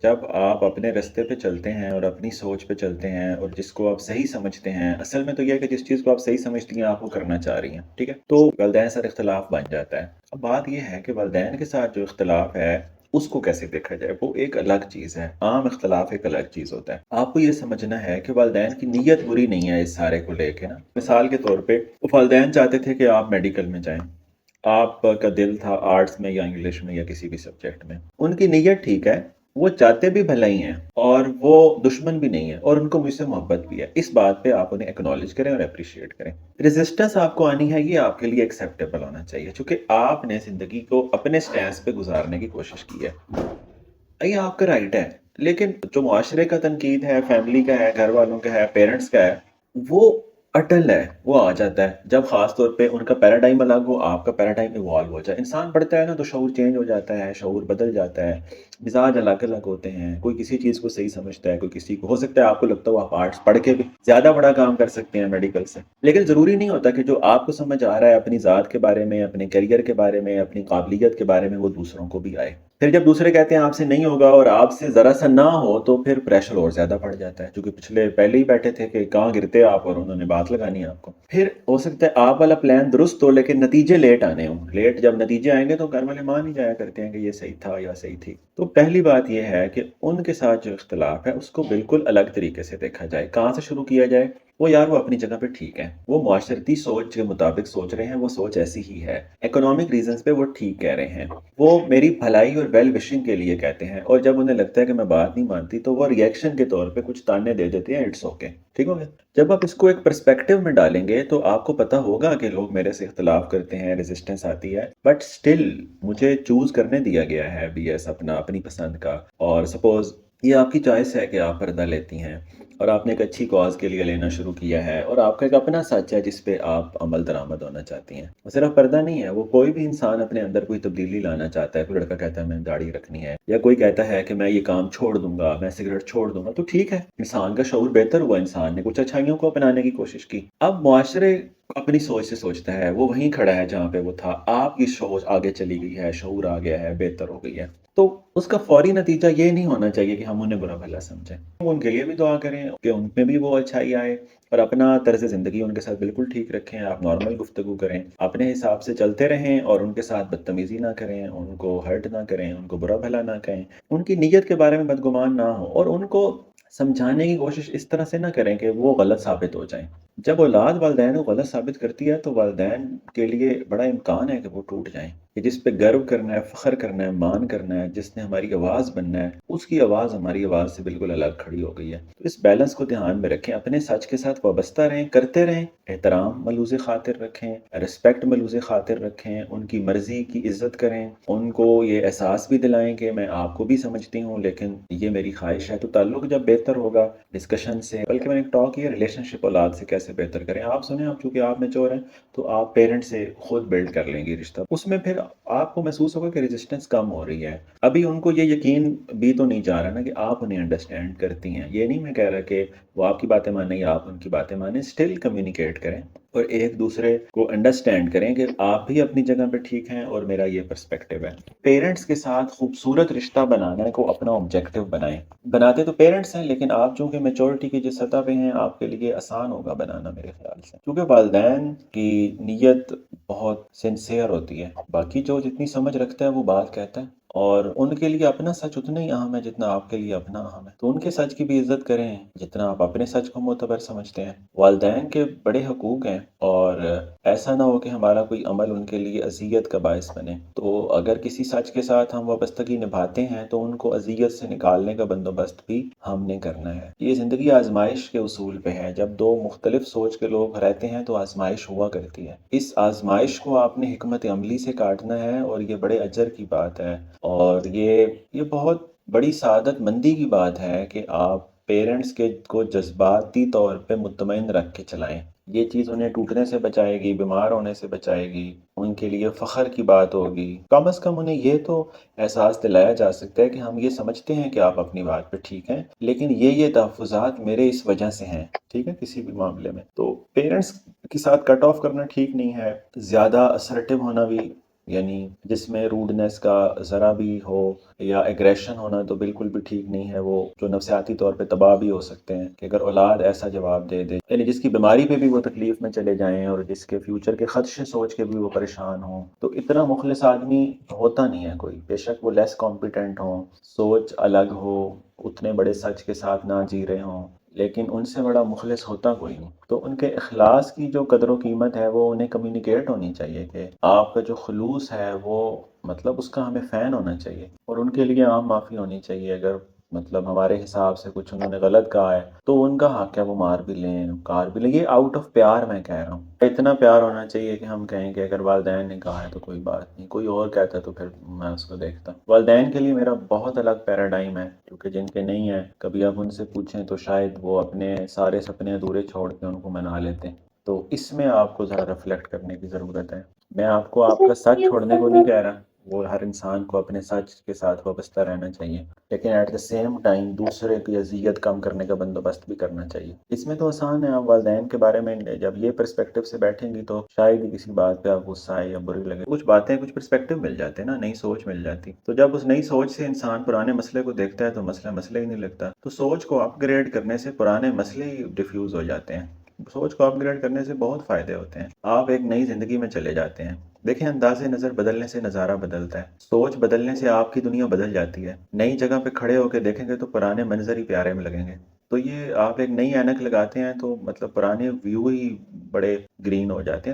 जब आप अपने रास्ते पे चलते हैं और अपनी सोच पे चलते हैं और जिसको आप सही समझते हैं, असल में तो ये है कि जिस चीज़ को आप सही समझती हैं, आप वो करना चाह रही हैं, ठीक है? तो वालिदैन से इख्तिलाफ बन जाता है। अब बात ये है कि वालिदैन के साथ जो इख्तिलाफ है, उसको कैसे देखा जाए? वो एक अलग चीज़ है, आम इख्तिलाफ एक अलग चीज़ होता है। आपको ये समझना है कि वालिदैन की नीयत बुरी नहीं है इस सारे को लेके ना। मिसाल के तौर पे वालिदैन चाहते थे कि आप मेडिकल में जाएँ। आपका दिल था आर्ट्स में या इंग्लिश में या किसी भी सब्जेक्ट में। उनकी नीयत ठीक है, वो चाहते भी भला ही हैं और वो दुश्मन भी नहीं है और उनको मुझसे मोहब्बत भी है। इस बात पे आप उन्हें एक्नॉलेज करें और अप्रिशिएट करें। रेजिस्टेंस आपको आनी है, ये आपके लिए एक्सेप्टेबल होना चाहिए क्योंकि आपने ज़िंदगी को अपने स्टैंस पे गुजारने की कोशिश की है। ये आपका राइट है, लेकिन जो मुआशरे का तनकीद है, फैमिली का है, घर वालों का है, पेरेंट्स का है, वो अटल है, वो आ जाता है जब खास तौर पे उनका पैराडाइम अलग हो, आपका पैराडाइम इवॉल्व हो जाए। इंसान बढ़ता है ना तो शऊर चेंज हो जाता है, शऊर बदल जाता है, मिजाज अलग अलग होते हैं। कोई किसी चीज़ को सही समझता है, कोई किसी को, हो सकता है आपको लगता हो आप आर्ट्स पढ़ के भी ज़्यादा बड़ा काम कर सकते हैं मेडिकल से, लेकिन ज़रूरी नहीं होता कि जो आपको समझ आ रहा है अपनी ज़ात के बारे में, अपने करियर के बारे में, अपनी काबिलियत के बारे में, वो दूसरों को भी आए। फिर जब दूसरे कहते हैं आपसे नहीं होगा और आपसे ज़रा सा ना हो तो फिर प्रेशर और ज़्यादा बढ़ जाता है, क्योंकि पिछले पहले ही बैठे थे कि कहाँ गिरते आप और उन्होंने बात लगानी है आपको। फिर हो सकता है आप वाला प्लान दुरुस्त हो लेकिन नतीजे लेट आने हों। लेट जब नतीजे आएंगे तो घर वाले मान ही जाया करते हैं कि ये सही था या सही थी। तो पहली बात यह है कि उनके साथ जो इख्तिलाफ है उसको बिल्कुल अलग तरीके से देखा जाए। कहाँ से शुरू किया जाए? वो अपनी जगह पे ठीक है, वो मुआशरती सोच के मुताबिक सोच रहे हैं, वो सोच ऐसी ही है। इकोनॉमिक रीजंस पे वो ठीक कह रहे हैं, वो मेरी भलाई और वेल विशिंग के लिए कहते हैं, और जब उन्हें लगता है कि मैं बात नहीं मानती तो वो रिएक्शन के तौर पे कुछ ताने दे देते हैं, इट्स ओके, ठीक हो गया। जब आप इसको एक पर्सपेक्टिव में डालेंगे तो आपको पता होगा कि लोग मेरे से इख्तिलाफ करते हैं, रेजिस्टेंस आती है, बट स्टिल मुझे चूज करने दिया गया है BS अपना, अपनी पसंद का। और सपोज ये आपकी चॉइस है कि आप पर्दा लेती हैं और आपने एक अच्छी कॉज के लिए लेना शुरू किया है और आपका एक अपना सच है जिस पे आप अमल दरामद होना चाहती हैं। वो सिर्फ पर्दा नहीं है, वो कोई भी इंसान अपने अंदर कोई तब्दीली लाना चाहता है। कोई लड़का कहता है मैं दाढ़ी रखनी है, या कोई कहता है कि मैं ये काम छोड़ दूंगा, मैं सिगरेट छोड़ दूंगा, तो ठीक है, इंसान का शऊर बेहतर हुआ, इंसान ने कुछ अच्छाइयों को अपनाने की कोशिश की। अब मुआशरे अपनी सोच से सोचता है, वो वहीं खड़ा है जहाँ पे वो था। आपकी सोच आगे चली गई है, शऊर आ गया है, बेहतर हो गई है, तो उसका फौरी नतीजा ये नहीं होना चाहिए कि हम उन्हें बुरा भला समझें। हम उनके लिए भी दुआ करें कि उनमें भी वो अच्छाई आए और अपना तर्ज ज़िंदगी उनके साथ बिल्कुल ठीक रखें। आप नॉर्मल गुफ्तगू करें, अपने हिसाब से चलते रहें और उनके साथ बदतमीज़ी ना करें, उनको हर्ट ना करें, उनको बुरा भला ना कहें, उनकी नीयत के बारे में बदगुमान ना हो और उनको समझाने की कोशिश इस तरह से ना करें कि वो गलत साबित हो जाएं। जब औलाद वालिदैन को गलत साबित करती है तो वालिदैन के लिए बड़ा इम्कान है कि वो टूट जाएं। कि जिस पे गर्व करना है, फ़ख्र करना है, मान करना है, जिसने हमारी आवाज़ बनना है, उसकी आवाज़ हमारी आवाज़ से बिल्कुल अलग खड़ी हो गई है। तो इस बैलेंस को ध्यान में रखें, अपने सच के साथ वाबस्ता रहें, करते रहें, एहतराम मलूज़ खातिर रखें, रिस्पेक्ट मलूज़ खातिर रखें, उनकी मर्ज़ी की इज़्ज़त करें, उनको ये एहसास भी दिलाएं कि मैं आपको भी समझती हूँ लेकिन ये मेरी ख्वाहिश है। तो ताल्लुक जब बेहतर होगा डिस्कशन से, बल्कि मैंने एक टॉक किया रिलेशनशिप औलाद से कैसे बेहतर करें। आप सुने, आप चूँकि आप मैच्योर हैं तो आप पेरेंट्स से खुद बिल्ड कर लेंगे रिश्ता, उसमें फिर आपको महसूस होगा कि रेजिस्टेंस कम हो रही है। अभी उनको ये यकीन भी तो नहीं जा रहा ना कि आप उन्हें अंडरस्टैंड करती हैं। ये नहीं मैं कह रहा कि वो आपकी बातें माने या आप उनकी बातें माने, स्टिल कम्युनिकेट करें और एक दूसरे को अंडरस्टैंड करें कि आप भी अपनी जगह पे ठीक हैं और मेरा ये पर्सपेक्टिव है। पेरेंट्स के साथ खूबसूरत रिश्ता बनाने को अपना ऑब्जेक्टिव बनाएं। बनाते तो पेरेंट्स हैं लेकिन आप चूंकि मेचोरिटी की जिस सतह पे हैं, आपके लिए आसान होगा बनाना मेरे ख्याल से, क्योंकि वालिदैन की नीयत बहुत सिंसियर होती है। बाकी जो जितनी समझ रखता है वो बात कहता है और उनके लिए अपना सच उतना ही अहम है जितना आपके लिए अपना अहम है। तो उनके सच की भी इज्जत करें जितना आप अपने सच को मोतबर समझते हैं। वालिदैन के बड़े हकूक हैं और ऐसा ना हो कि हमारा कोई अमल उनके लिए अजियत का बायस बने। तो अगर किसी सच के साथ हम वाबस्तगी निभाते हैं तो उनको अजियत से निकालने का बंदोबस्त भी हमने करना है। ये ज़िंदगी आजमाइश के उसूल पे है। जब दो मुख्तलिफ सोच के लोग रहते हैं तो आजमाइश हुआ करती है। इस आजमाइश को आपने हिकमत अमली से काटना है और ये बड़े अजर की बात है और ये बहुत बड़ी सादत मंदी की बात है कि आप पेरेंट्स के को जज्बाती तौर पे मुतमईन रख के चलाएं। ये चीज़ उन्हें टूटने से बचाएगी, बीमार होने से बचाएगी, उनके लिए फ़ख्र की बात होगी। कम अज़ कम उन्हें ये तो एहसास दिलाया जा सकता है कि हम ये समझते हैं कि आप अपनी बात पे ठीक हैं, लेकिन ये तहफ़्फ़ुज़ात मेरे इस वजह से हैं, ठीक है, किसी भी मामले में। तो पेरेंट्स के साथ कट ऑफ करना ठीक नहीं है, ज़्यादा असर्टिव होना भी یعنی جس میں روڈنس کا ذرا بھی ہو یا ایگریشن ہونا تو بالکل بھی ٹھیک نہیں ہے، وہ جو نفسیاتی طور پہ تباہ بھی ہو سکتے ہیں کہ اگر اولاد ایسا جواب دے دے، یعنی جس کی بیماری پہ بھی وہ تکلیف میں چلے جائیں اور جس کے فیوچر کے خدشے سوچ کے بھی وہ پریشان ہوں، تو اتنا مخلص آدمی ہوتا نہیں ہے کوئی، بے شک وہ لیس کمپیٹنٹ ہوں، سوچ الگ ہو، اتنے بڑے سچ کے ساتھ نہ جی رہے ہوں، لیکن ان سے بڑا مخلص ہوتا کوئی نہیں۔ تو ان کے اخلاص کی جو قدر و قیمت ہے وہ انہیں کمیونیکیٹ ہونی چاہیے کہ آپ کا جو خلوص ہے وہ مطلب اس کا ہمیں فین ہونا چاہیے، اور ان کے لیے عام معافی ہونی چاہیے اگر مطلب ہمارے حساب سے کچھ انہوں نے غلط کہا ہے تو ان کا حق ہے وہ مار بھی لیں، کار بھی لیں، یہ آؤٹ آف پیار میں کہہ رہا ہوں، اتنا پیار ہونا چاہیے کہ ہم کہیں کہ اگر والدین نے کہا ہے تو کوئی بات نہیں، کوئی اور کہتا ہے تو پھر میں اس کو دیکھتا ہوں۔ والدین کے لیے میرا بہت الگ پیراڈائم ہے، کیونکہ جن کے نہیں ہیں کبھی آپ ان سے پوچھیں تو شاید وہ اپنے سارے سپنے ادھورے چھوڑ کے ان کو منا لیتے ہیں، تو اس میں آپ کو ذرا ریفلیکٹ کرنے کی ضرورت ہے۔ میں آپ کو آپ کا سچ چھوڑنے کو نہیں کہہ رہا، وہ ہر انسان کو اپنے سچ کے ساتھ وابستہ رہنا چاہیے، لیکن ایٹ دا سیم ٹائم دوسرے کی اذیت کم کرنے کا بندوبست بھی کرنا چاہیے۔ اس میں تو آسان ہے، آپ والدین کے بارے میں جب یہ پرسپیکٹو سے بیٹھیں گی تو شاید ہی کسی بات پہ آپ غصہ آئے یا بری لگے، کچھ باتیں کچھ پرسپیکٹو مل جاتے ہیں نا، نئی سوچ مل جاتی، تو جب اس نئی سوچ سے انسان پرانے مسئلے کو دیکھتا ہے تو مسئلہ مسئلہ ہی نہیں لگتا، تو سوچ کو اپ گریڈ کرنے سے پرانے مسئلے ہی ڈیفیوز ہو جاتے ہیں۔ سوچ کو اپ گریڈ کرنے سے بہت فائدے ہوتے ہیں، آپ ایک نئی زندگی میں چلے جاتے ہیں۔ دیکھیں، انداز نظر بدلنے سے نظارہ بدلتا ہے، سوچ بدلنے سے آپ کی دنیا بدل جاتی ہے، نئی جگہ پہ کھڑے ہو کے دیکھیں گے تو پرانے منظر ہی پیارے میں لگیں گے، تو یہ آپ ایک نئی اینک لگاتے ہیں تو مطلب پرانے ویو ہی بڑے گرین ہو جاتے ہیں۔